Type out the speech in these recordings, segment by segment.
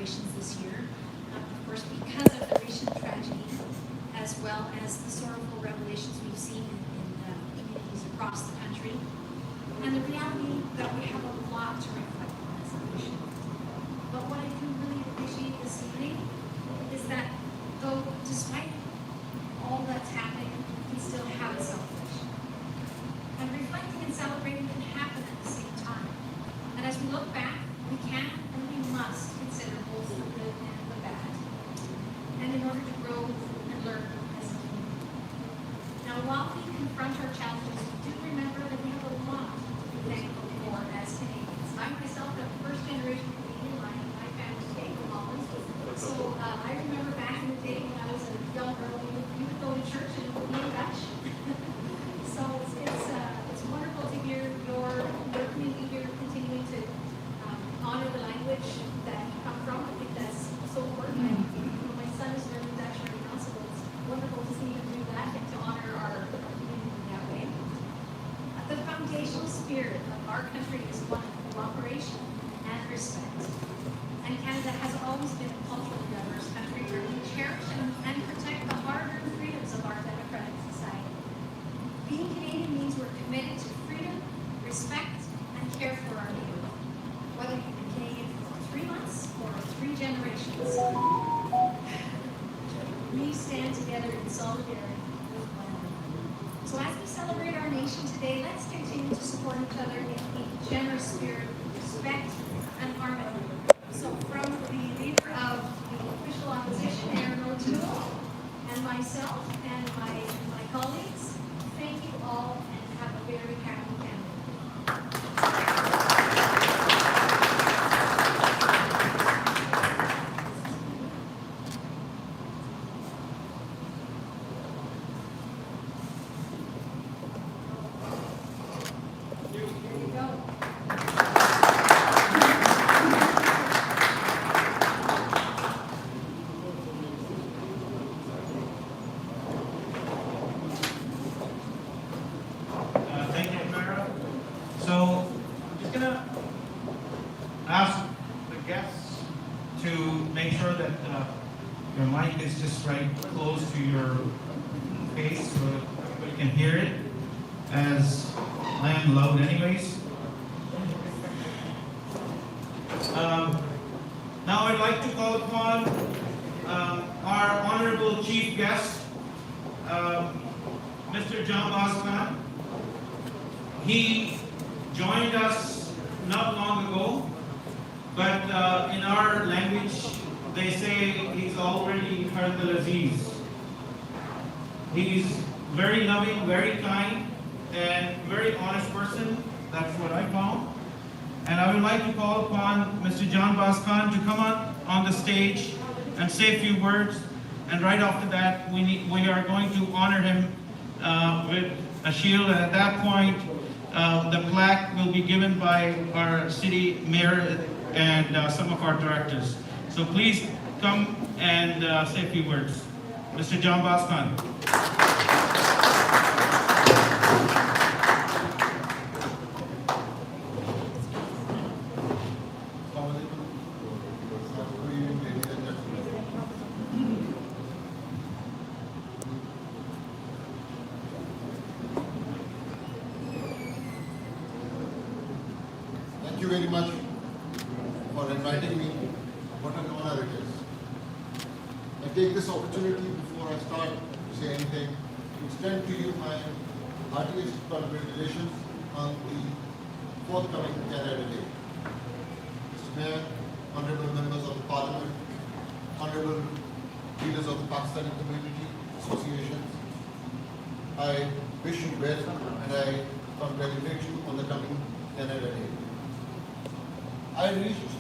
celebrations this year, of course, because of the recent tragedy, as well as the sorrowful revelations we've seen in communities across the country, and the reality that we have a lot to reflect on as a nation. But what I do really appreciate this evening is that though, despite all that's happening, we still have a celebration. And reflecting and celebrating can happen at the same time. And as we look back, we can and we must consider both the good and the bad. And in order to grow and learn as a community. Now, while we confront our challenges, we do remember that we have a lot to be thankful for as Canadians. I myself am first generation Canadian. My family came from Holland. So I remember back in the day when I was a young girl, you would go to church and it would be in Dutch. So it's wonderful to hear your community here continuing to honor the language that you come from. I think that's so important. My son is learning Dutch right now, so it's wonderful to see him do that and to honor our community in that way. The foundational spirit of our country is one of cooperation and respect. And Canada has always been a culturally diverse country where we cherish and protect the hard-earned freedoms of our democratic society. Being Canadian means we're committed to freedom, respect, and care for our neighbor. Whether you've been Canadian for 3 months or 3 generations, we stand together in solidarity with one another. So as we celebrate our nation today, let's continue to support each other in a generous spirit, respect, and harmony. So from the leader of the official opposition, Aaron O'Toole, and myself and my colleagues, thank you all and have a very happy Canada. Here you go. Thank you, Mara. So I'm just going to ask the guests to make sure that your mic is just right close to your face so everybody can hear it, as I am loud anyways. Now I'd like to call upon our honorable chief guest, Mr. John Boscan. He joined us not long ago, but in our language, they say he's already heard the Aziz. He's very loving, very kind, and very honest person. That's what I found. And I would like to call upon Mr. John Boscan to come on the stage and say a few words. And right after that, we are going to honor him with a shield. And at that point, the plaque will be given by our city mayor and some of our directors. So please come and say a few words. Mr. John Boscan. Thank you very much for inviting me. What an honor it is. I take this opportunity before I start to say anything to extend to you my heartiest congratulations on the forthcoming Canada Day. Mr. Mayor, honorable members of the Parliament, honorable leaders of the Pakistani Community Associations, I wish you well and I congratulate you on the coming Canada Day. I reached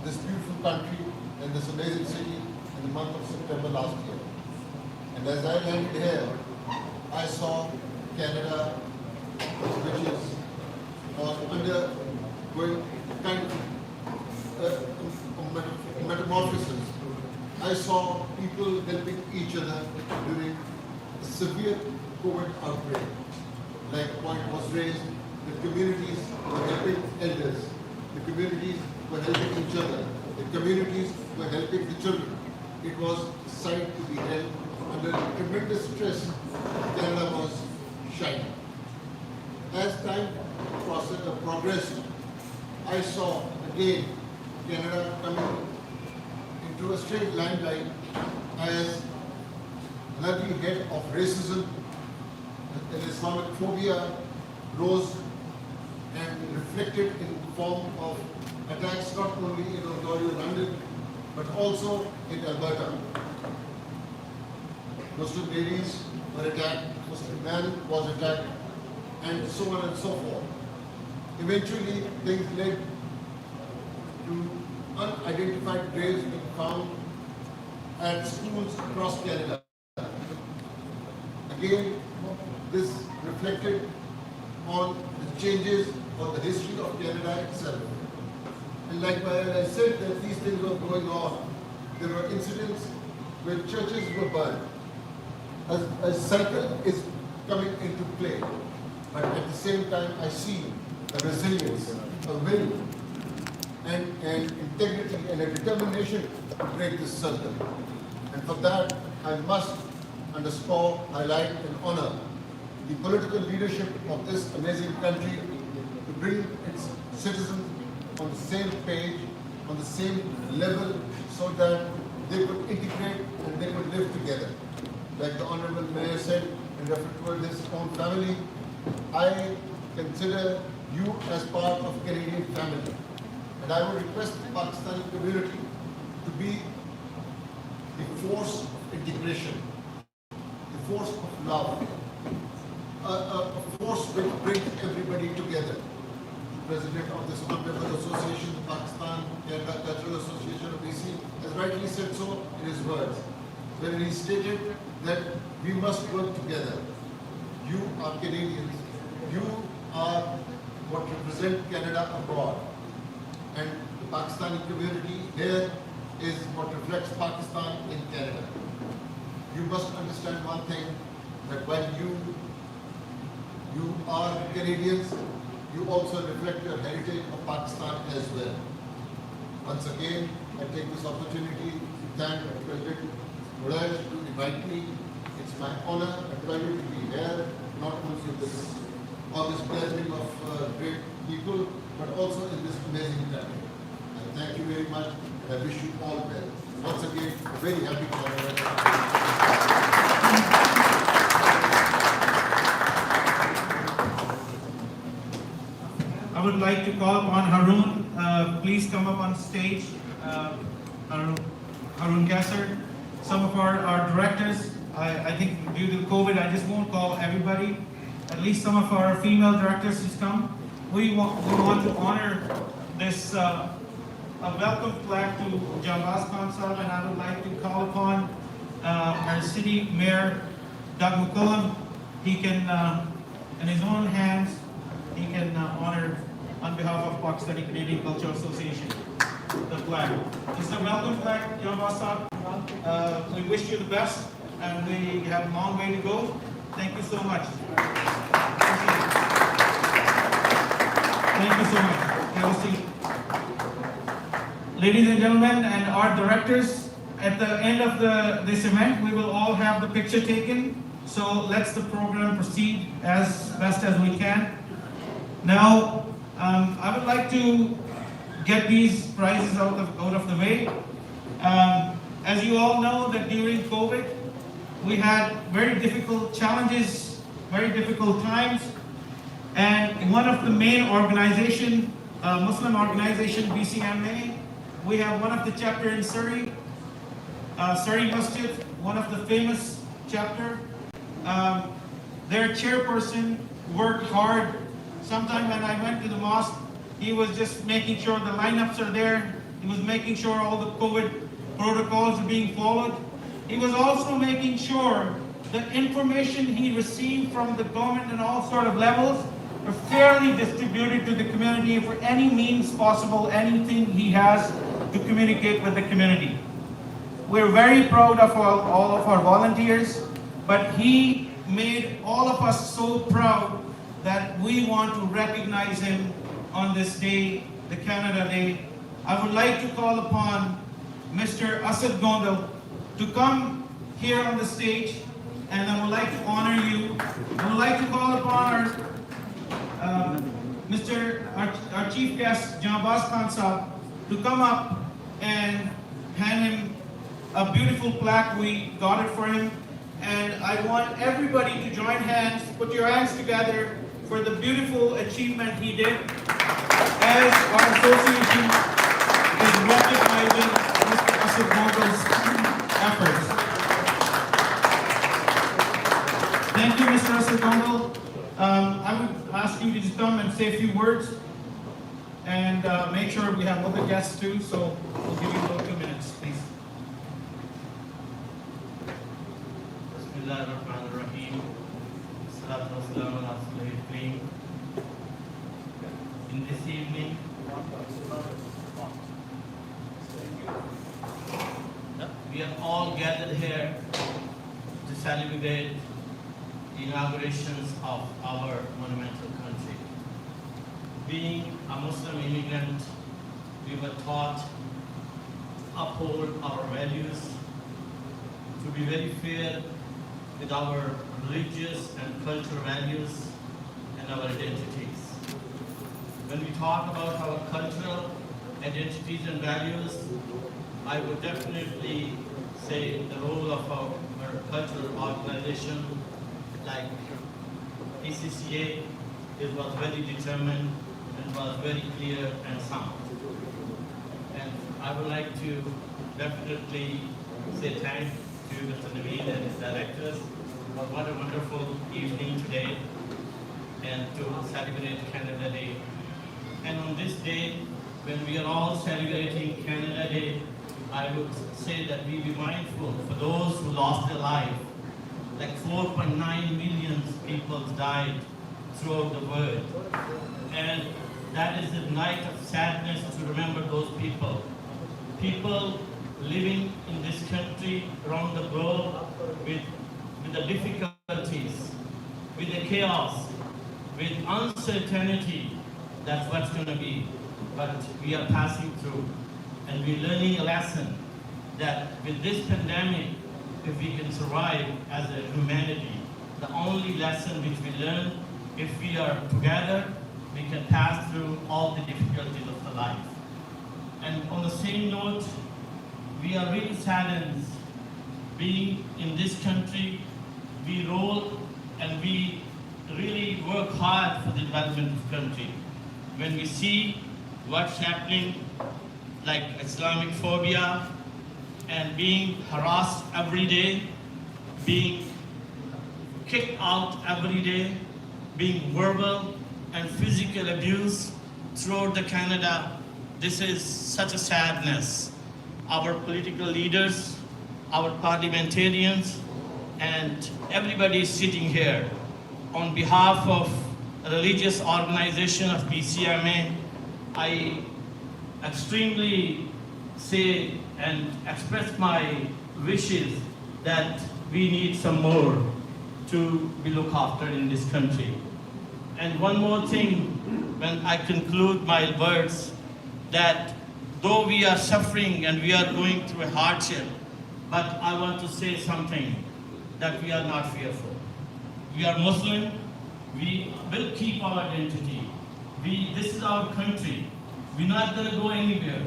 this beautiful country and this amazing city in the month of September last year. And as I landed here, I saw Canada, which is undergoing kind of metamorphosis. I saw people helping each other during a severe COVID outbreak. Like the point was raised, the communities were helping elders. The communities were helping each other the communities were helping the children. It was a sight to be held under tremendous stress. Canada was shining. As time progressed, I saw again Canada coming into a straight limelight as an ugly head of racism, and Islamophobia rose and reflected in the form of attacks not only in Ontario, London, but also in Alberta. Muslim ladies were attacked, Muslim man was attacked, and so on and so forth. Eventually, things led to unidentified graves being found at schools across Canada. Again, this reflected on the changes or the history of Canada itself. And likewise, I said that these things were going on. There were incidents where churches were burned. A cycle is coming into play. But at the same time, I see a resilience, a will, and integrity and a determination to break this circle. And for that, I must underscore, highlight, and honor the political leadership of this amazing country to bring its citizens on the same page, on the same level, so that they could integrate and they could live together. Like the Honorable Mayor said, in reference to his own family, I consider you as part of Canadian family. And I would request the Pakistani community to be the force of integration, the force of love, a force which brings everybody together. The President of this Honorable Association, the Pakistan Canada Cultural Association of BC, has rightly said so in his words, when he stated that we must work together. You are Canadians, you are what represent Canada abroad, and the Pakistani community here is what reflects Pakistan in Canada. You must understand one thing, that while you are Canadians, you also reflect your heritage of Pakistan as well. Once again, I take this opportunity to thank President Murad to invite me. It's my honor and pleasure to be here, not only in this August gathering of great people, but also in this amazing country. And thank you very much, and I wish you all well. Once again, very happy to have you. I would like to call upon Harun. Please come up on stage. Harun Gasser. Some of our directors, I think due to COVID, I just won't call everybody. At least some of our female directors has come. We want to honor this a welcome plaque to Jambaz Khan Sahib, and I would like to call upon our city mayor, Doug McCullum. He can, in his own hands, he can honor on behalf of Pakistani Canadian Culture Association the flag. This is a welcome flag, Jambaz Sahib. We wish you the best, and we have a long way to go. Thank you so much. Thank you so much. Have a seat. Ladies and gentlemen, and our directors, at the end of this event, we will all have the picture taken. So let's the program proceed as best as we can. Now, I would like to get these prizes out of the way. As you all know, that during COVID, we had very difficult challenges, very difficult times, and one of the main organization, Muslim organization, BCMA, we have one of the chapter in Surrey, Surrey Masjid, one of the famous chapter. Their chairperson worked hard. Sometime when I went to the mosque, he was just making sure the lineups are there. He was making sure all the COVID protocols are being followed. He was also making sure the information he received from the government and all sort of levels are fairly distributed to the community for any means possible, anything he has to communicate with the community. We're very proud of all of our volunteers, but he made all of us so proud that we want to recognize him on this day, the Canada Day. I would like to call upon Mr. Asad Gondal to come here on the stage, and I would like to honor you. I would like to call upon our chief guest, Jambaz Khan Saab, to come up and hand him a beautiful plaque. We got it for him. And I want everybody to join hands, put your hands together for the beautiful achievement he did as our association is recognizing Mr. Asad Gondal's efforts. Thank you, Mr. Asad Gondal. I would ask you to just come and say a few words and make sure we have other guests too, so we'll give you about 2 minutes, please. Bismillahirrahmanirrahim. Salatu wassalamu ala rasulil kareem. In this evening, we are all gathered here to celebrate the inaugurations of our monumental country. Being a Muslim immigrant, we were taught to uphold our values, to be very fair with our religious and cultural values and our identities. When we talk about our cultural identities and values, I would definitely say the role of our cultural organization like PCCA was very determined and was very clear and sound. And I would like to definitely say thanks to Mr. Naveed and his directors for what a wonderful evening today and to celebrate Canada Day. And on this day, when we are all celebrating Canada Day, I would say that we be mindful for those who lost their life. Like 4.9 million people died throughout the world. And that is a night of sadness to remember those people. People living in this country around the globe with the difficulties, with the chaos, with uncertainty. That's what's going to be. But we are passing through and we're learning a lesson that with this pandemic, if we can survive as a humanity, the only lesson which we learn, if we are together, we can pass through all the difficulties of the life. And on the same note, we are really saddened being in this country. We roll and we really work hard for the development of the country. When we see what's happening, like Islamic phobia, and being harassed every day, being kicked out every day, being verbal and physical abuse throughout the Canada, this is such a sadness. Our political leaders, our parliamentarians, and everybody sitting here, on behalf of a religious organization of PCMA, I extremely say and express my wishes that we need some more to be looked after in this country. And one more thing, when I conclude my words, that though we are suffering and we are going through a hardship, but I want to say something, that we are not fearful. We are Muslim, we will keep our identity. This is our country. We're not going to go anywhere.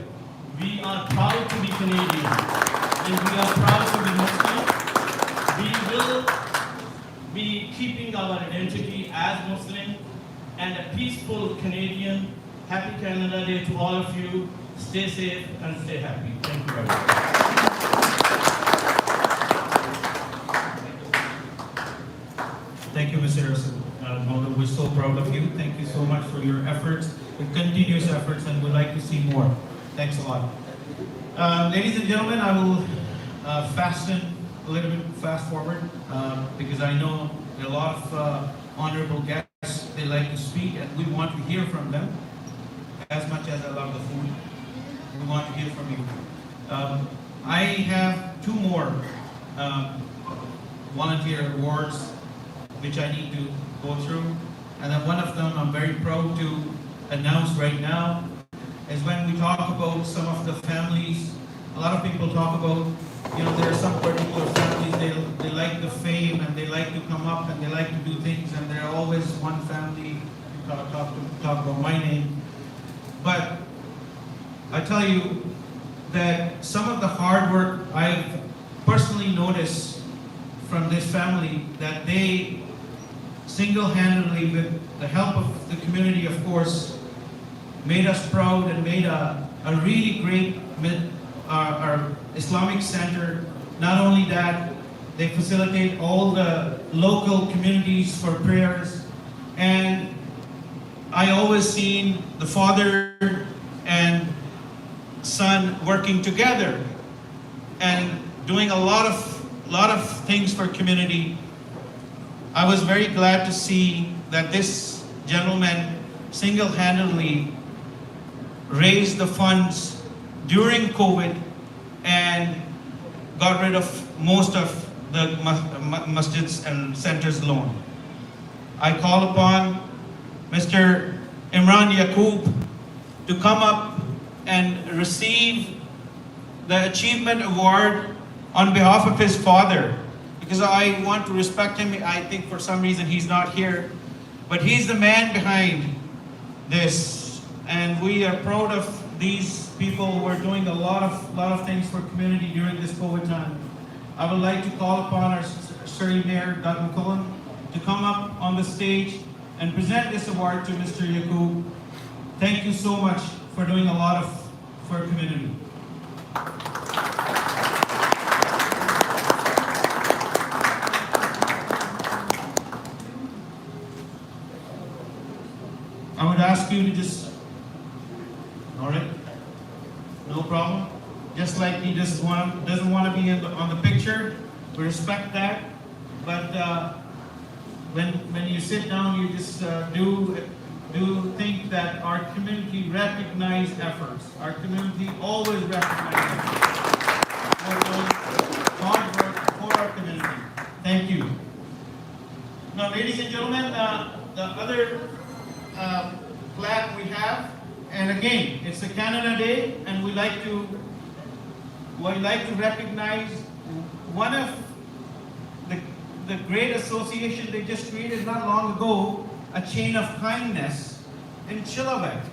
We are proud to be Canadian, and we are proud to be Muslim. We will be keeping our identity as Muslim and a peaceful Canadian. Happy Canada Day to all of you. Stay safe and stay happy. Thank you very much. Thank you, Mr. Gondal. We're so proud of you. Thank you so much for your efforts, your continuous efforts, and we'd like to see more. Thanks a lot. Ladies and gentlemen, I will a little bit fast forward because I know there are a lot of honorable guests. They like to speak, and we want to hear from them. As much as I love the food, we want to hear from you. I have two more volunteer awards which I need to go through, and then one of them I'm very proud to announce right now, is when we talk about some of the families. A lot of people talk about, there are some particular families, they like the fame and they like to come up and they like to do things, and there are always one family talk about my name. But I tell you that some of the hard work I've personally noticed from this family, that they single-handedly, with the help of the community, of course, made us proud and made a really great our Islamic center. Not only that, they facilitate all the local communities for prayers. And I always seen the father and son working together and doing a lot of things for community. I was very glad to see that this gentleman single-handedly raised the funds during COVID and got rid of most of the masjids and centers loan. I call upon Mr. Imran Yaqub to come up and receive the Achievement Award on behalf of his father, because I want to respect him. I think for some reason he's not here, but he's the man behind this, and we are proud of these people who are doing a lot of things for community during this COVID time. I would like to call upon our Surrey Mayor, Doug McCullen, to come up on the stage and present this award to Mr. Yaqub. Thank you so much for doing a lot for our community. I would ask you to just, all right, no problem. Just like he doesn't want to be on the picture, we respect that. But when you sit down, you just do think that our community recognizes efforts. Our community always recognizes efforts. Hard work for our community. Thank you. Now, ladies and gentlemen, the other plaque we have, and again, it's a Canada Day, and we like to recognize one of the great association they just created not long ago, a chain of kindness in Chilliwack.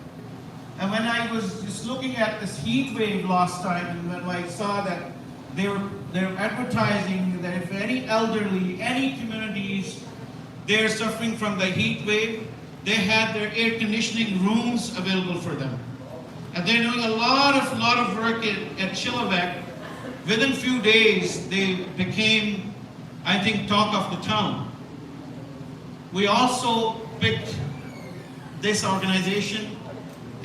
And when I was just looking at this heat wave last time, and when I saw that they're advertising that if any elderly, any communities, they're suffering from the heat wave, they had their air conditioning rooms available for them. And they're doing a lot of work at Chilliwack. Within few days, they became, I think, talk of the town. We also picked this organization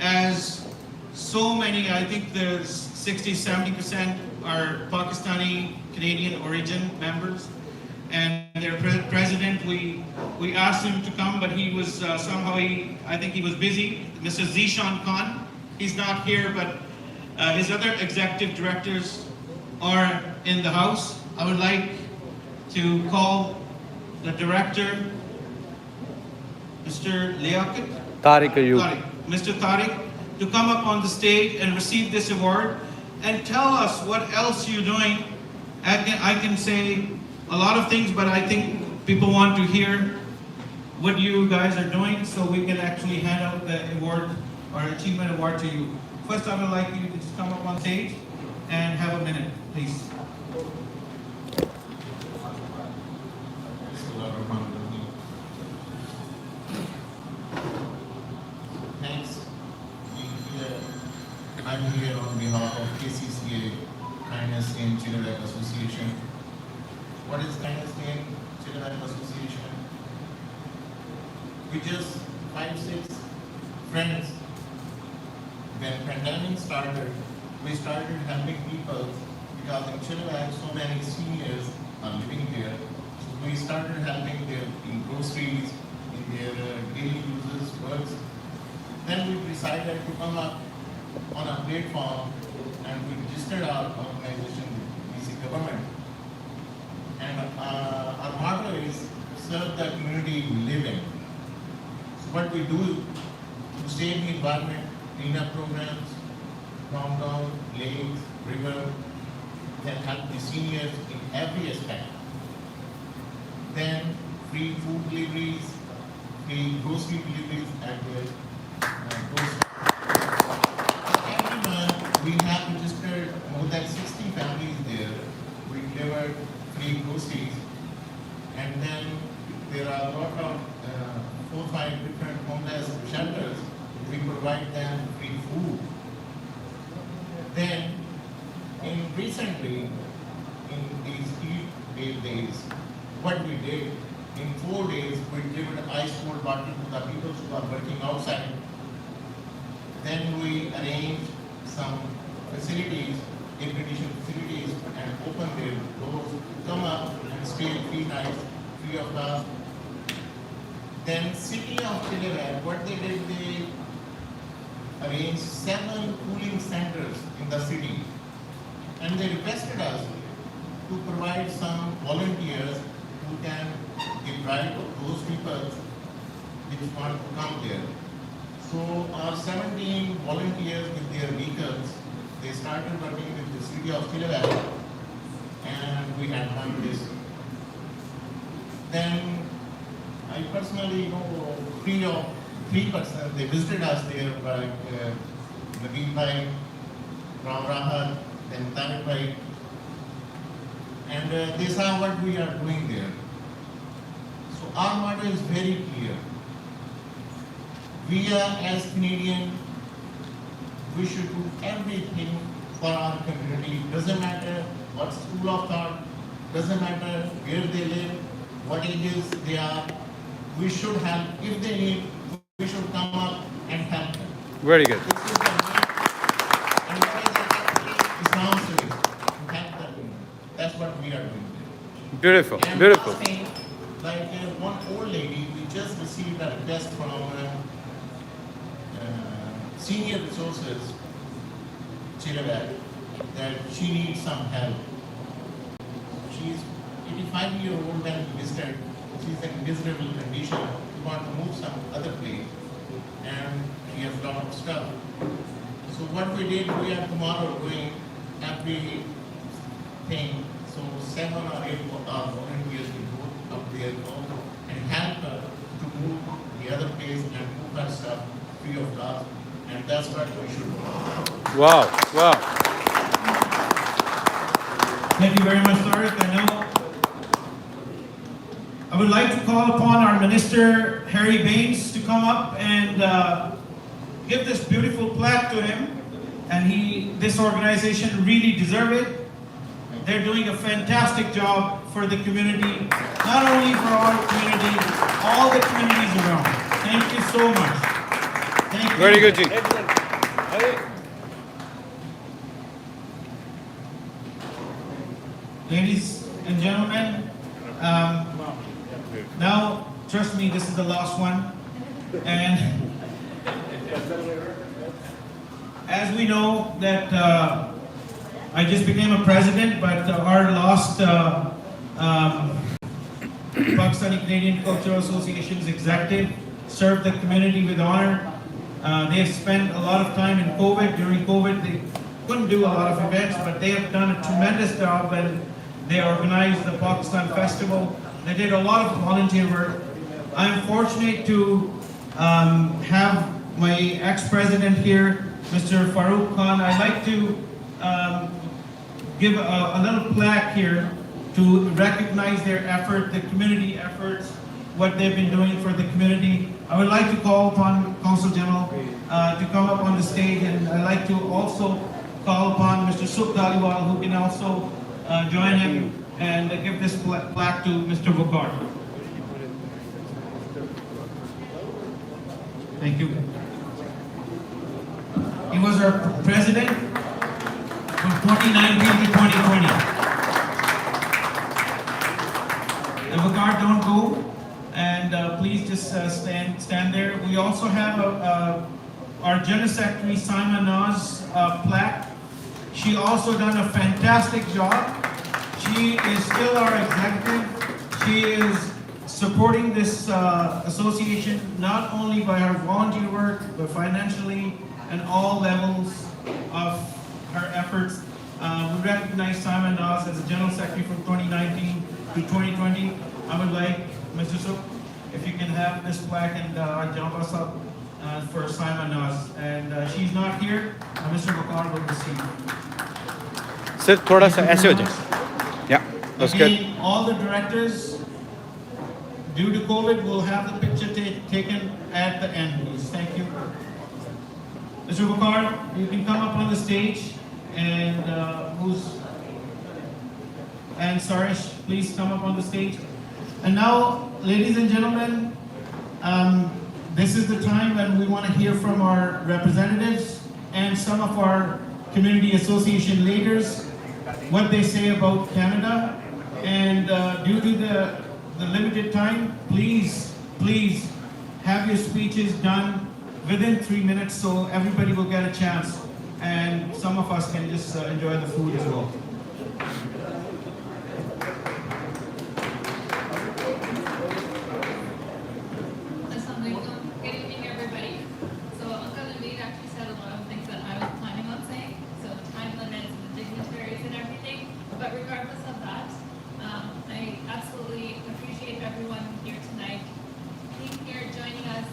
as so many, I think there's 60-70% are Pakistani Canadian origin members. And their president, we asked him to come, but he was somehow, I think he was busy. Mr. Zishan Khan, he's not here, but his other executive directors are in the house. I would like to call the director, Mr. Liaquat, Mr. Tariq, to come up on the stage and receive this award and tell us what else you're doing. I can say a lot of things, but I think people want to hear what you guys are doing, so we can actually hand out the award or achievement award to you. First, I would like you to just come up on stage and have a minute, please. Thanks. I'm here on behalf of KCCA, Kindness in Chilliwack Association. What is Kindness in Chilliwack Association? We just 5-6 friends. When pandemic started, we started helping people because in Chilliwack so many seniors are living here. So we started helping them in groceries, in their daily uses, works. Then we decided to come up on a platform and we registered our organization with BC government. And our motto is serve the community we live in. So what we do to save the environment, cleanup programs, downtown, lakes, river, that help the seniors in every aspect. Then free food deliveries, free grocery deliveries at their doorstep. Every month we have registered more than 60 families there. We deliver free groceries, and then there are a lot of 4 or 5 different homeless shelters. We provide them free food. Then, recently, in these heat days, what we did, in 4 days, we delivered ice cold water to the people who are working outside. Then we arranged some facilities, air-conditioned facilities, and opened their doors to come up and stay 3 nights free of cost. Then city of Chilliwack, what they did, they arranged 7 cooling centers in the city. And they requested us to provide some volunteers who can give ride to those people which want to come there. So our 17 volunteers with their vehicles, they started working with the city of Chilliwack, and we had done this. Then I personally know 3 persons, they visited us there, like Naveen Bhai, Ram Rahat, then Tanit Bhai, and they saw what we are doing there. So our motto is very clear. We are, as Canadian, we should do everything for our community. Doesn't matter what school of thought, doesn't matter where they live, what ages they are. We should help. If they need, we should come up and help them. Very good. This is the way, and what is actually Islam says, to help them. That's what we are doing. Beautiful, And beautiful. last thing, like one old lady, we just received a request from senior resources, Chilliwack, that she needs some help. She's 85-year-old and visited. She's in miserable condition. We want to move some other place, and she has a lot of stuff. So what we did, we are tomorrow doing everything. So 7 or 8 of our volunteers will go up there and help her to move the other place and move her stuff free of cost. And that's what we should do. Wow, wow. Thank you very much, Tariq. I would like to call upon our Minister, Harry Baines, to come up and give this beautiful plaque to him. And this organization really deserves it. They're doing a fantastic job for the community, not only for our community, all the communities around. Thank you so much. Thank you. Very good, Ji. Ladies and gentlemen, now, trust me, this is the last one. And as we know that I just became a president, but our last Pakistani Canadian Cultural Association's executive served the community with honor. They have spent a lot of time in COVID. During COVID, they couldn't do a lot of events, but they have done a tremendous job, and they organized the Pakistan Festival. They did a lot of volunteer work. I'm fortunate to have my ex-president here, Mr. Farooq Khan. I'd like to give a little plaque here to recognize their effort, the community efforts, what they've been doing for the community. I would like to call upon Consul General to come up on the stage, and I'd like to also call upon Mr. Suk Dhaliwal, who can also join him and give this plaque to Mr. Vukar. Thank you. He was our president from 2019 to 2020. The Vukar, don't go, and please just stand there. We also have our General Secretary Simon Naz plaque. She also done a fantastic job. She is still our executive. She is supporting this association not only by her volunteer work, but financially and all levels of her efforts. We recognize Simon Nas as the General Secretary from 2019 to 2020. I would like, Mr. Suk, if you can have this plaque and jump us up for Simon Nas. And she's not here, Mr. Bakar will receive. Sir, थोड़ा सा ऐसे हो जाए. Yeah, that's good. Again, all the directors, due to COVID, will have the picture taken at the end, please. Thank you. Mr. Bakar, you can come up on the stage, and and Sarish, please come up on the stage. And now, ladies and gentlemen, this is the time when we want to hear from our representatives and some of our community association leaders, what they say about Canada. And due to the limited time, please have your speeches done within 3 minutes so everybody will get a chance and some of us can just enjoy the food as well. Good evening, everybody. So Uncle Naveed actually said a lot of things that I was planning on saying, so the time limits and the dignitaries and everything. But regardless of that, I absolutely appreciate everyone here tonight being here, joining us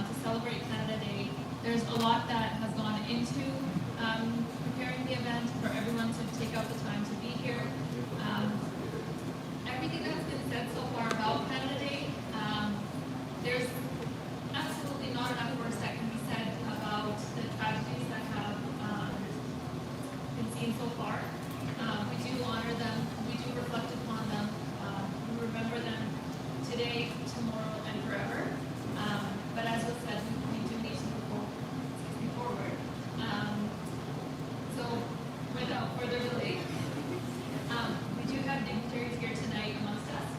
to celebrate Canada Day. There's a lot that has gone into preparing the event for everyone to take out the time to be here. Everything that's been said so far about Canada Day, there's absolutely not enough words that can be said about the tragedies that have been seen so far. We do honor them, we do reflect upon them, we remember them today, tomorrow, and forever. But as was said, we do need to move forward. So without further delay, we do have dignitaries here tonight amongst us.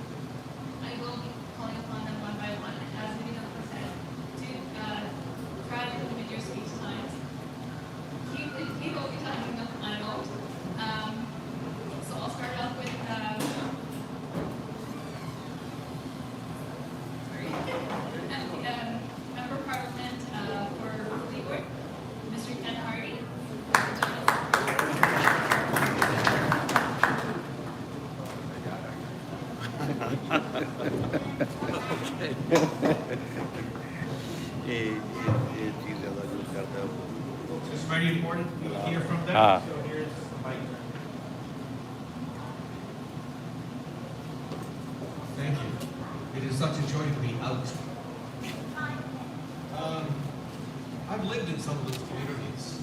I will be calling upon them one by one, as many of them said, to try to limit your speech times. He will be talking on a note. So I'll start off with Member of Parliament for Leeward, Mr. Ken Hardy. It's very important to hear from them. Ah. So here's the mic. Thank you. It is such a joy to be out. I've lived in some of those communities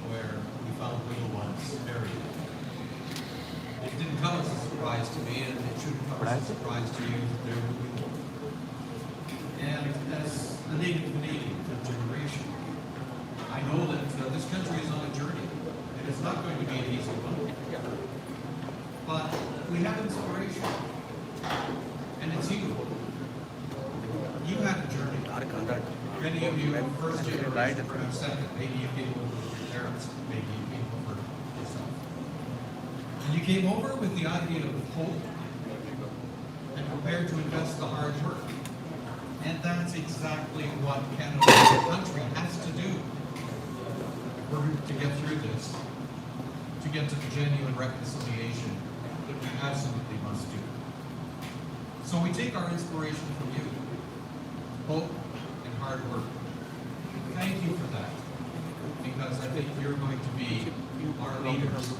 where we found little ones buried. It didn't come as a surprise to me, and it shouldn't come as a surprise to you that they're moving on. And as a native Canadian for generation, I know that this country is on a journey, and it's not going to be an easy one. But we have inspiration. And it's you. You had a journey. Many of you, first generation, perhaps second. Maybe you came over with your parents. Maybe you came over yourself. And you came over with the idea of hope and prepared to invest the hard work. And that's exactly what Canada as a country has to do to get through this, to get to the genuine reconciliation that we absolutely must do. So we take our inspiration from you, hope and hard work. Thank you for that, because I think you're going to be our leaders in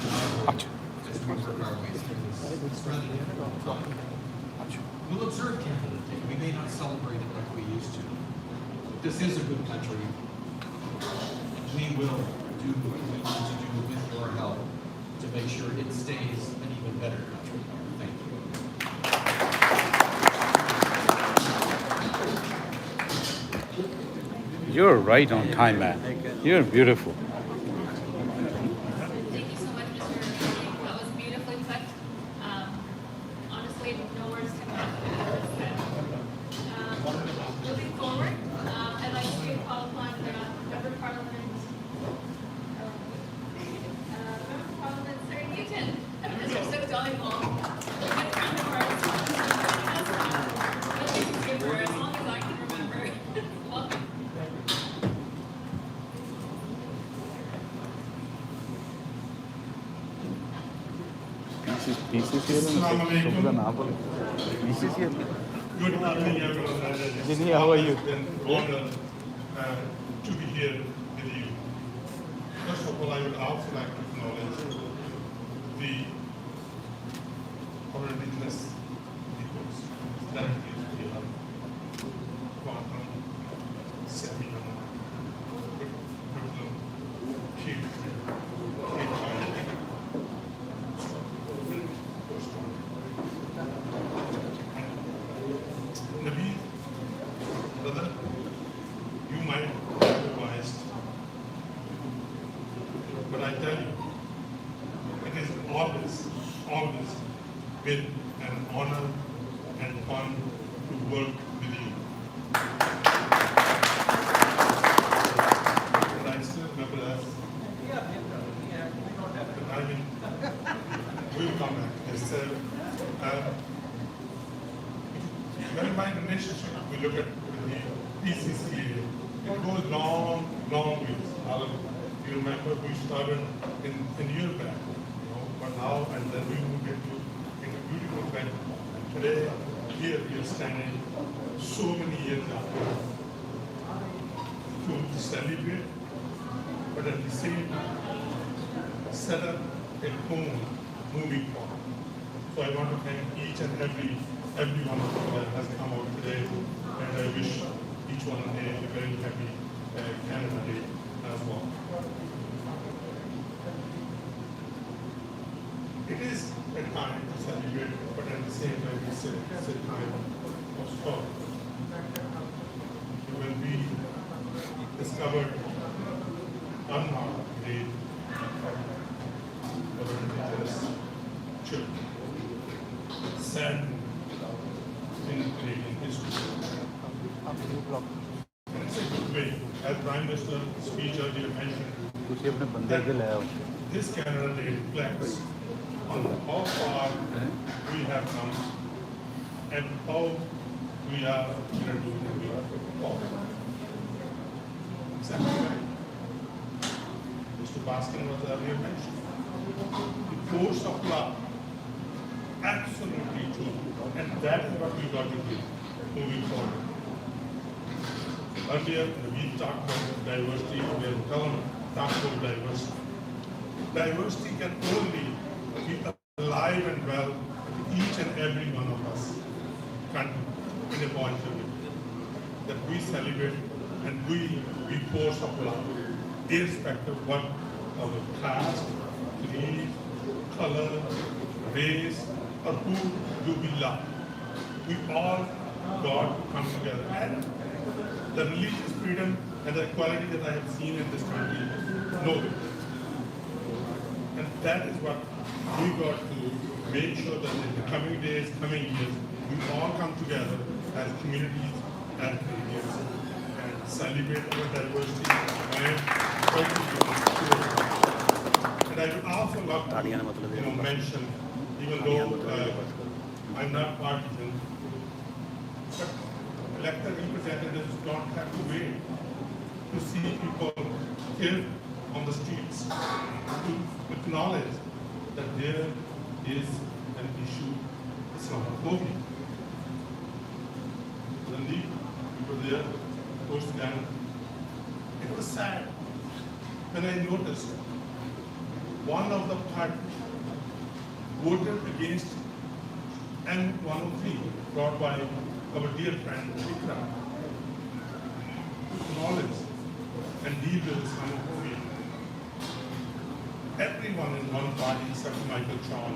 our work as we work our way through this rather difficult time. We'll observe Canada Day. We may not celebrate it like we used to. This is a good country. We will do what we need to do with your help to make sure it stays an even better country. Thank you. You're right on time, man. You're beautiful. Thank you so much, Mr. King. That was beautifully put. Honestly, no words to come after what was said. Moving forward, I'd like to call upon Member of Parliament, Sir Newton, Mr. Suk Dollymore. Good friend of ours. He'll be here for as long as I can remember. Welcome. Assalamu alaikum. Good evening, everyone. Jimmy, how are you? It's been an honor to be here with you. First of all, I would also like to acknowledge our indigenous peoples that is here. Welcome, Sabina, Brooklyn, Keith, Nabi, brother, you might be surprised, but I tell you, it is always been an honor and fun to work with you. And I still remember that. But I mean, we'll come back. I said, when my relationship, we look at the PCCA, it goes long ways. You remember we started in year back, but now and then we moved into a beautiful venue. And today, here we are standing so many years after to celebrate, but at the same time, set up a tone moving forward. So I want to thank each and every one of you that has come out today, and I wish each one a very happy Canada Day as well. It is a time to celebrate, but at the same time, it's a time of sorrow. When we discovered unmarked grave of an indigenous children, sad in Canadian history. And it's a good way, as Prime Minister's speech earlier mentioned, that this Canada Day reflects on how far we have come and how we are going to move forward. Exactly right. Mr. Baskin was earlier mentioned. The force of love. Absolutely true. And that is what we got to do moving forward. Earlier, we talked about diversity, we have talked about diversity. Diversity can only be alive and well to each and every one of us in a point of view. That we celebrate and we force of love, irrespective of what our caste, creed, color, race, or who do we love. We all got to come together. And the religious freedom and the equality that I have seen in this country, no. And that is what we got to make sure that in the coming days, coming years, we all come together as communities, as Canadians, and celebrate our diversity and try to do it. And I would also love to mention, even though I'm not partisan, but elected representatives don't have to wait to see people killed on the streets, to acknowledge that there is an issue, Islamophobia. Randeep, we were there, post Canada. It was sad when I noticed one of the parties voted against N103 brought by our dear friend Vikram to acknowledge and deal with Islamophobia. Everyone in one party, except Michael Chong,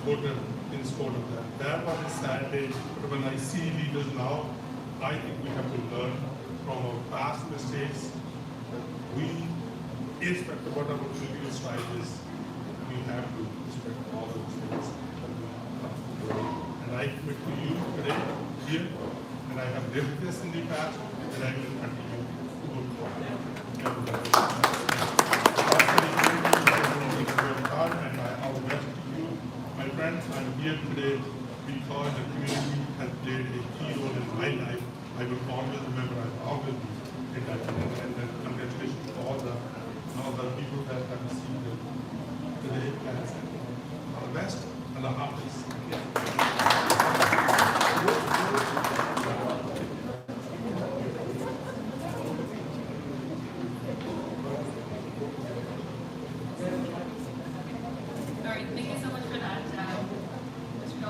voted in support of that. That was a sad day, but when I see leaders now, I think we have to learn from our past mistakes. We, irrespective of what our political style is, we have to respect all those things. And I commit to you today, here, and I have lived this in the past, and I will continue to work forward. And all the best to you. My friends, I'm here today because the community has played a key role in my life. I will always remember, I will always be in that. And congratulations to all the people that have received it today.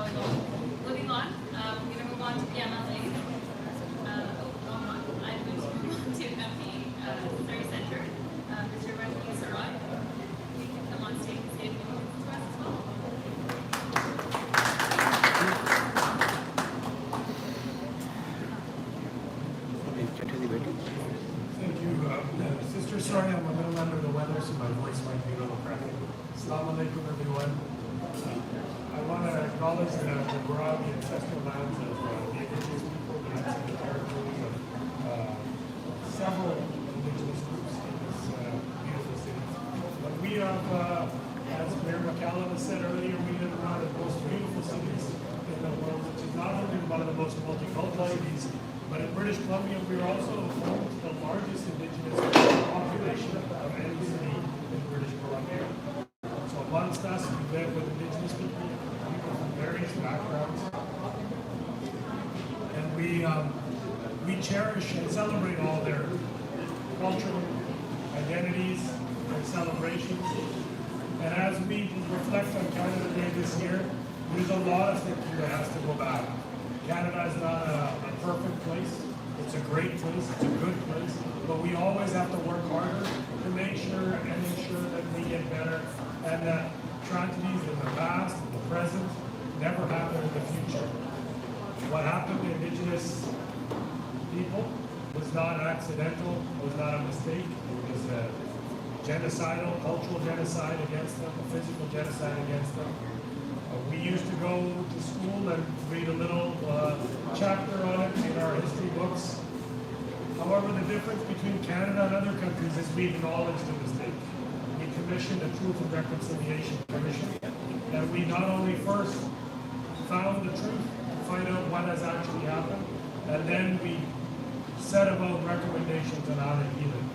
going on. Moving on, we're going to move on to the MLA. I'm going to move on to MP Center. Mr. Ranjit Sarai, you can come on stage and say a few words to us as well. Thank you, Sister. Sorry, I'm a little under the weather, so my voice might be a little cracky. Assalamu alaikum, everyone. I want to acknowledge the broad and ancestral lands of the indigenous people, the ancestral territories of several indigenous groups in this beautiful city. But we have, as Mayor McCallum has said earlier, we live in one of the most beautiful cities in the world, which is not only one of the most multicultural cities, but in British Columbia, we are also home to the largest indigenous population of any city in British Columbia. So amongst us, we live with indigenous people from various backgrounds. And we cherish and celebrate all their cultural identities and celebrations. And as we reflect on Canada Day this year, there's a lot of thinking that has to go back. Canada is not a perfect place. It's a great place. It's a good place. But we always have to work harder to make sure and ensure that we get better and that tragedies in the past and the present never happen in the future. What happened to Indigenous people was not accidental, was not a mistake. It was a genocidal, cultural genocide against them, a physical genocide against them. We used to go to school and read a little chapter on it in our history books. However, the difference between Canada and other countries is we acknowledge the mistake. We commissioned a Truth and Reconciliation Commission, and we not only first found the truth to find out what has actually happened, and then we set about recommendations on how to heal it.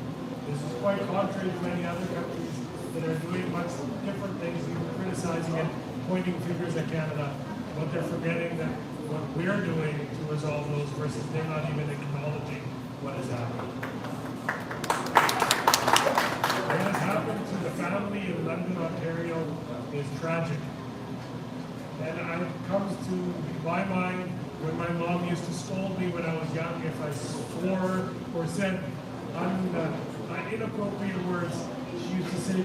This is quite contrary to many other countries that are doing much different things, even criticizing it, pointing fingers at Canada, but they're forgetting that what we're doing to resolve those versus they're not even acknowledging what has happened. What has happened to the family in London, Ontario is tragic. And it comes to my mind when my mom used to scold me when I was young if I swore or said inappropriate words. She used to say,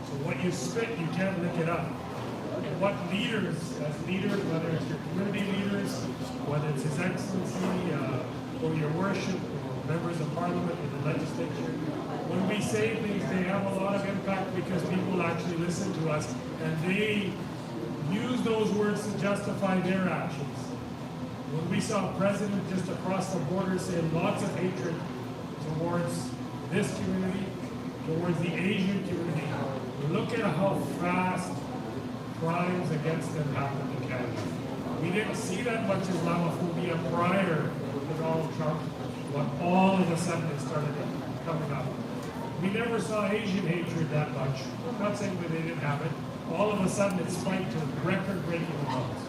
so what you spit, you can't lick it up. And what leaders, as leaders, whether it's your community leaders, whether it's His Excellency, or your worship, or members of Parliament, or the legislature, when we say things, they have a lot of impact because people actually listen to us, and they use those words to justify their actions. When we saw a president just across the border say lots of hatred towards this community, towards the Asian community, look at how fast crimes against them happened in Canada. We didn't see that much Islamophobia prior to Donald Trump, but all of a sudden it started coming up. We never saw Asian hatred that much. I'm not saying that they didn't have it. All of a sudden it spiked to record-breaking amounts.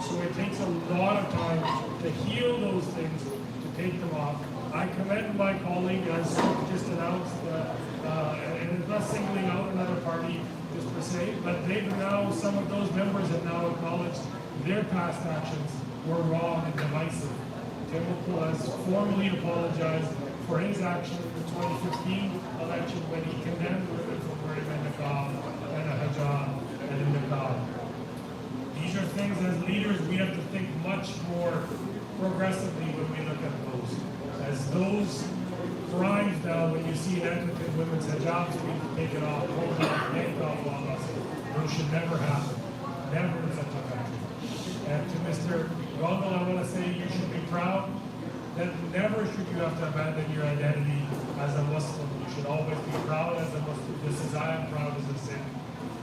So it takes a lot of time to heal those things, to take them off. I commend my colleague, as Suk just announced, and it's not singling out another party just per se, but they've now, some of those members have now acknowledged their past actions were wrong and divisive. Tim O'Toole has formally apologized for his action in the 2015 election when he condemned women for wearing a niqab and a hijab and a niqab. These are things as leaders we have to think much more progressively when we look at those. As those crimes now, when you see an Edmonton women's hijabs being taken off, pulled off, yanked off on us, those should never happen. Never in such a country. And to Mr. Gondal, I want to say you should be proud that never should you have to abandon your identity as a Muslim. You should always be proud as a Muslim, just as I am proud as a Sikh.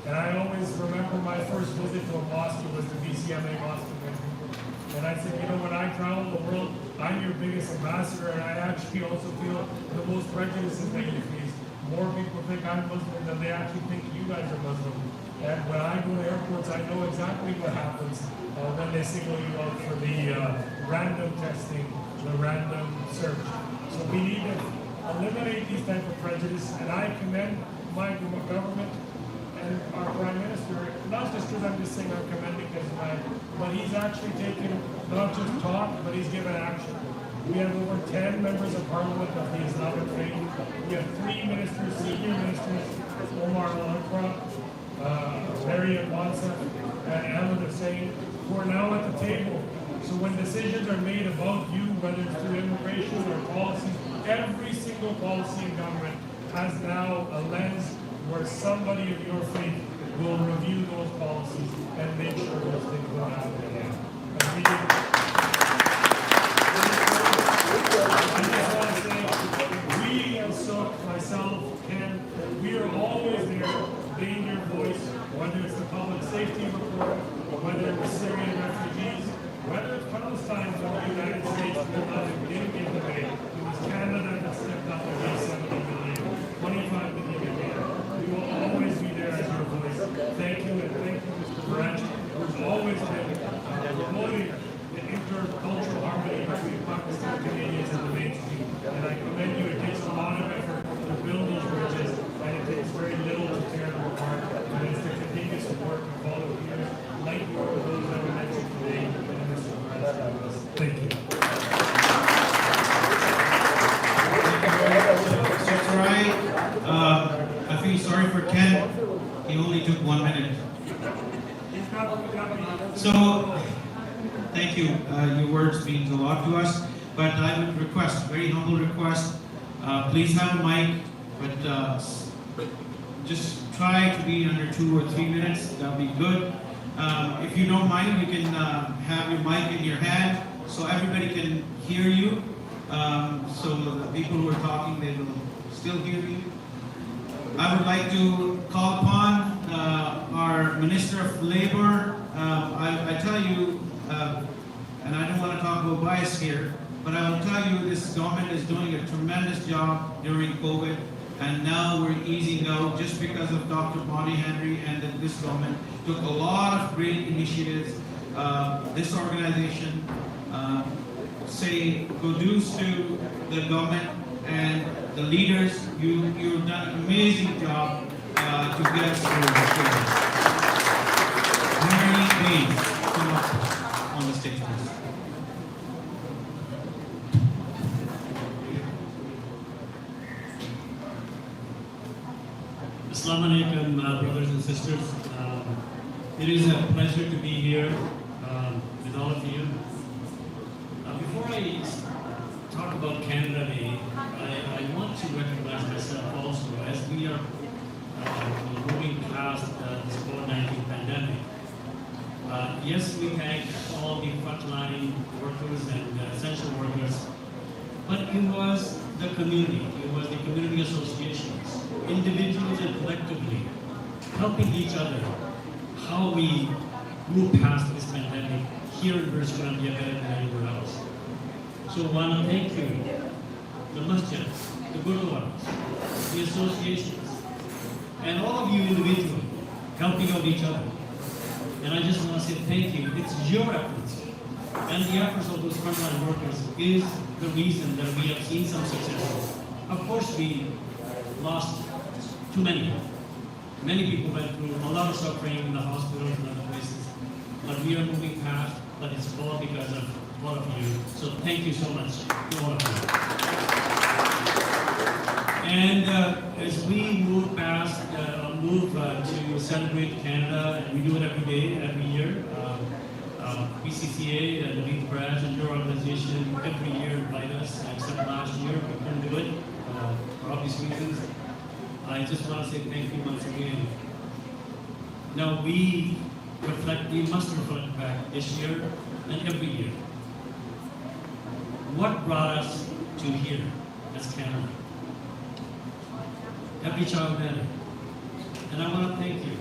And I always remember my first visit to a mosque, it was the BCMA mosque in Vancouver. And I said, you know, when I travel the world, I'm your biggest ambassador, and I actually also feel the most prejudices that you face. More people think I'm Muslim than they actually think you guys are Muslim. And when I go to airports, I know exactly what happens when they single you out for the random testing, the random search. So we need to eliminate these type of prejudice, and I commend my government and our Prime Minister not just because I'm just saying I'm commending this man, but he's actually taken not just talk, but he's given action. We have over 10 members of parliament that he has now been trained. We have 3 ministers, senior ministers, Omar Al-Ankra, Maria Wansa, and Ahmed Hussein, who are now at the table. So when decisions are made about you, whether it's through immigration or policy, every single policy in government has now a lens where somebody of your faith will review those policies and make sure those things go happen again. I just want to say, we as Sook, myself, Ken, we are always there being your voice, whether it's the public safety report, whether it was Syrian refugees, whether it's Palestine from the United States that didn't give the bait. It was Canada that stepped up and gave 70 million, 25 million again. We will always be there as your voice. Thank you, and thank you, Mr. Branch, who's always been promoting the intercultural harmony between Pakistan, Canadians, and the mainstream. And I commend you. It takes a lot of effort to build these bridges, and it takes very little to tear them apart. And it's the continuous support of volunteers like you or those that were mentioned today, and Mr. Branch. Thank you. So Troy, I feel sorry for Ken. He only took 1 minute. So, thank you. Your words means a lot to us. But I would request, very humble request, please have a mic, but just try to be under 2 or 3 minutes. That'll be good. If you don't mind, you can have your mic in your hand so everybody can hear you. So the people who are talking, they will still hear you. I would like to call upon our Minister of Labor. I tell you, and I don't want to talk about bias here, but I will tell you this government is doing a tremendous job during COVID, and now we're easing out just because of Dr. Bonnie Henry and that this government took a lot of great initiatives. This organization say kudos to the government and the leaders. You've done an amazing job to get us through this. Mary Baines, come up on the stage, please. Assalamu alaikum, brothers and sisters. It is a pleasure to be here with all of you. Before I talk about Canada Day, I want to recognize myself also as we are moving past this COVID-19 pandemic. Yes, we thank all the frontline workers and essential workers, but it was the community, it was the community associations, individuals and collectively, helping each other, how we move past this pandemic here in British Columbia better than anywhere else. So I want to thank you, the masjids, the gurdwaras, the associations, and all of you individually helping out each other. And I just want to say thank you. It's your efforts and the efforts of those frontline workers is the reason that we have seen some success. Of course, we lost too many. Many people went through a lot of suffering in the hospitals and other places. But we are moving past, but it's all because of all of you. So thank you so much to all of you. And as we move past, to celebrate Canada, and we do it every day, every year. BCCA, the Lead Branch, and your organization every year invite us, except last year we couldn't do it for obvious reasons. I just want to say thank you once again. Now we must reflect back this year and every year. What brought us to here as Canada? Every child matters. And I want to thank you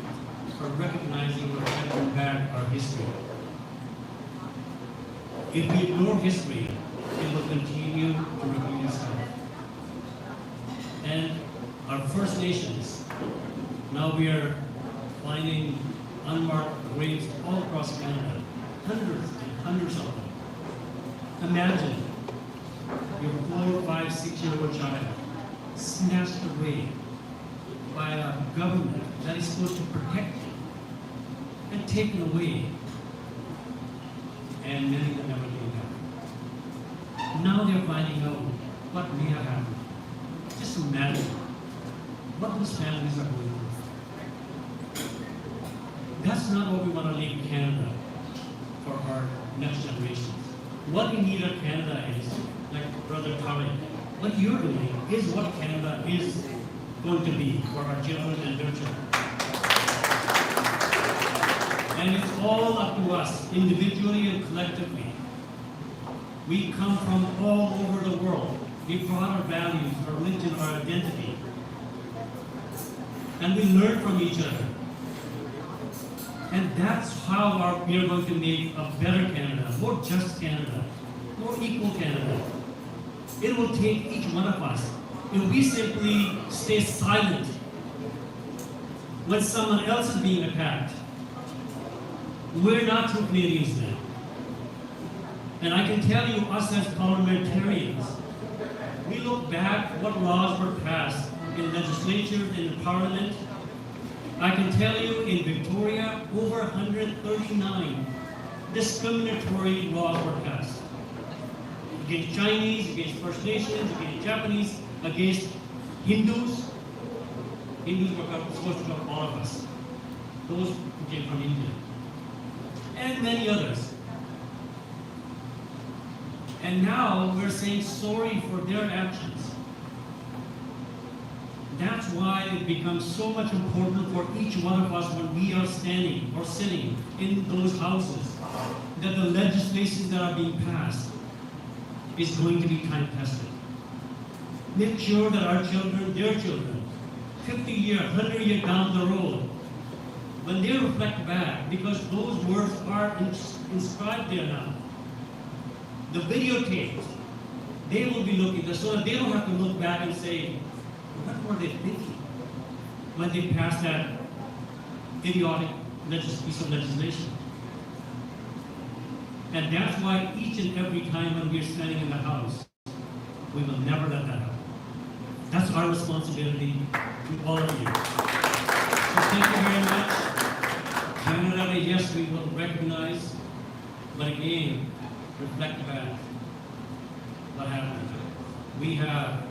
for recognizing and reflecting back our history. If we ignore history, it will continue to repeat itself. And our First Nations, now we are finding unmarked graves all across Canada, hundreds and hundreds of them. Imagine your 4, 5, 6-year-old child snatched away by a government that is supposed to protect you. and taken away, and many that never came back. Now they're finding out what may have happened. Just imagine what those families are going through. That's not what we want to leave Canada for our next generations. What we need of Canada is, like Brother Tari, what you're doing is what Canada is going to be for our children and their children. And it's all up to us, individually and collectively. We come from all over the world. We brought our values, our religion, our identity. And we learn from each other. And that's how we are going to make a better Canada, more just Canada, more equal Canada. It will take each one of us. If we simply stay silent when someone else is being attacked, we're not true Canadians then. And I can tell you, us as parliamentarians, we look back what laws were passed in legislatures, in the parliament. I can tell you in Victoria, over 139 discriminatory laws were passed. Against Chinese, against First Nations, against Japanese, against Hindus. Hindus were supposed to cover all of us. Those who came from India. And many others. And now we're saying sorry for their actions. That's why it becomes so much important for each one of us when we are standing or sitting in those houses that the legislation that are being passed is going to be time tested. Make sure that our children, their children, 50 years, 100 years down the road, when they reflect back, because those words are inscribed there now, the videotapes, they will be looking, so that they don't have to look back and say, what were they thinking when they passed that idiotic piece of legislation? And that's why each and every time when we're standing in the House, we will never let that happen. That's our responsibility to all of you. So thank you very much. Canada, yes, we will recognize, but again, reflect back what happened. We have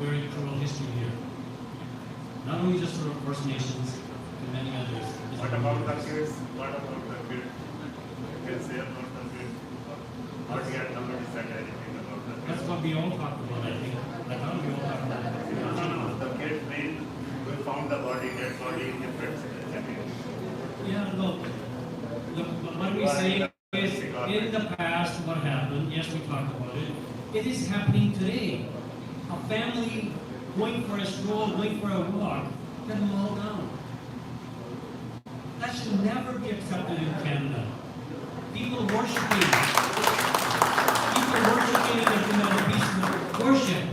very cruel history here. Not only just for First Nations, but many others. What about the kids? What about the kids? You can say about the kids. Not yet, nobody said anything about the kids. That's what we all talked about, I think. I thought we all talked about it. The kids mean we found the body, dead body in different settings. Yeah, look, what we say is, in the past, what happened, yes, we talked about it, it is happening today. A family going for a stroll, going for a walk, get mowed down. That should never be accepted in Canada. People worshiping in a piece of worship.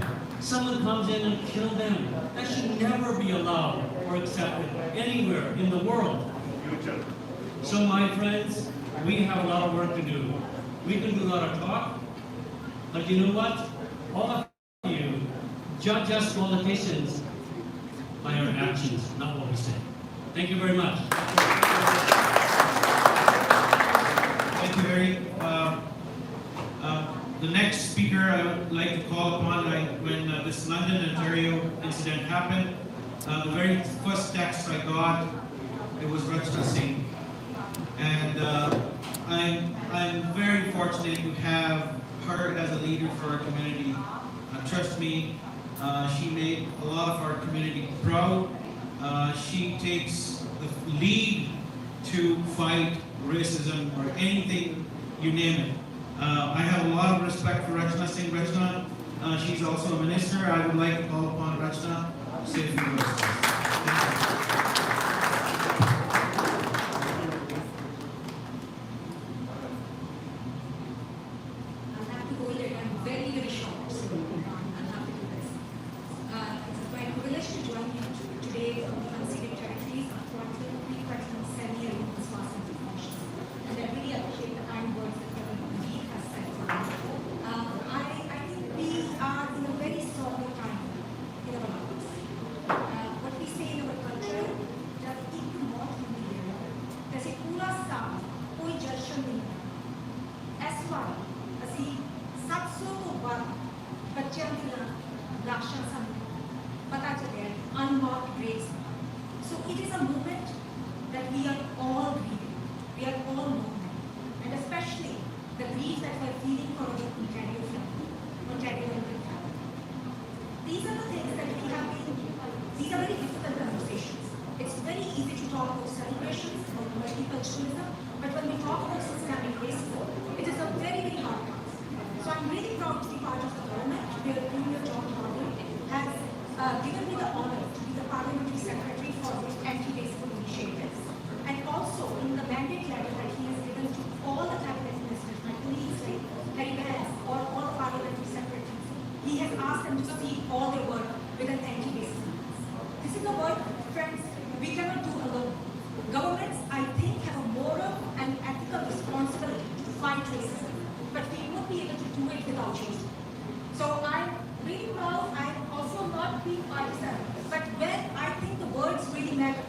Someone comes in and kills them. That should never be allowed or accepted anywhere in the world. Future. So my friends, we have a lot of work to do. We can do a lot of talk, but you know what? All of you judge us politicians by our actions, not what we say. Thank you very much. Thank you very much. The next speaker I would like to call upon, when this London, Ontario incident happened, the very first text I got, it was Rachna Singh. And I'm very fortunate to have her as a leader for our community. Trust me, she made a lot of our community proud. She takes the lead to fight racism or anything, you name it. I have a lot of respect for Rachna Singh. Rachna, she's also a minister. I would like to call upon Rachna to say a few words. I'll have to go there. I'm very, very short, so I'll have to do this. It's my privilege to join you today from the unceded territories of approximately 7 years in this vast information. And I really appreciate the kind words that President Nadeem has said. I think we are in a very sorry time in our lives. What it is a movement that we are all grieving. We are all moving. And especially the grief that we are feeling for our Ontario family, Ontario immigrant family. These are the things that we have been, these are very difficult conversations. It's very easy to talk about celebrations or multiculturalism, but when we talk about systemic racism, it is a very, very hard task. So I'm really proud to be part of the government where Premier John Harder has given me the honor to be the Parliamentary Secretary for anti-racism initiatives. And also in the mandate letter that he has given to all the cabinet ministers, my colleagues, Harry Vance, or all the parliamentary secretaries, he has asked them to see all their work with an anti-racism lens. This is a work, friends, we cannot do alone. Governments, I think, have a moral and ethical responsibility to fight racism, but we won't be able to do it without you. So I'm really proud. I'm also not being partisan, but when I think the words really matter.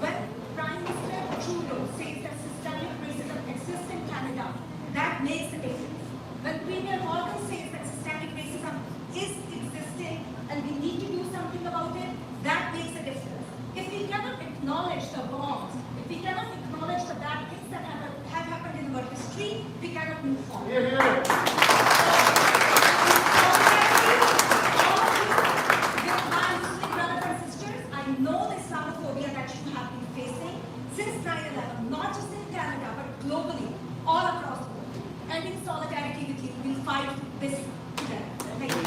When Prime Minister Trudeau says that systemic racism exists in Canada, that makes a difference. When Premier Morgan says that systemic racism is existing and we need to do something about it, that makes a difference. If we cannot acknowledge the wrongs, if we cannot acknowledge the bad things that have happened in our history, we cannot move forward. Here, here. I know the Islamophobia that you have been facing since 9/11, not just in Canada, but globally, all across the world. And in solidarity with you, we'll fight this together. Thank you.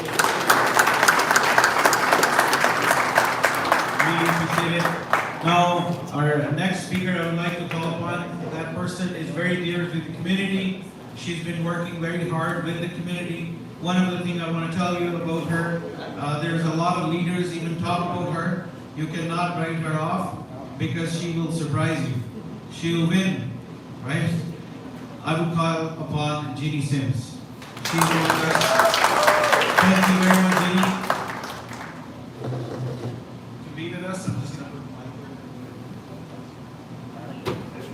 We appreciate it. Now, our next speaker, I would like to call upon, that person is very dear to the community. She's been working very hard with the community. One of the things I want to tell you about her, there's a lot of leaders even talk about her. You cannot write her off because she will surprise you. She will win, right? I would call upon Jeannie Sims. She's one of us.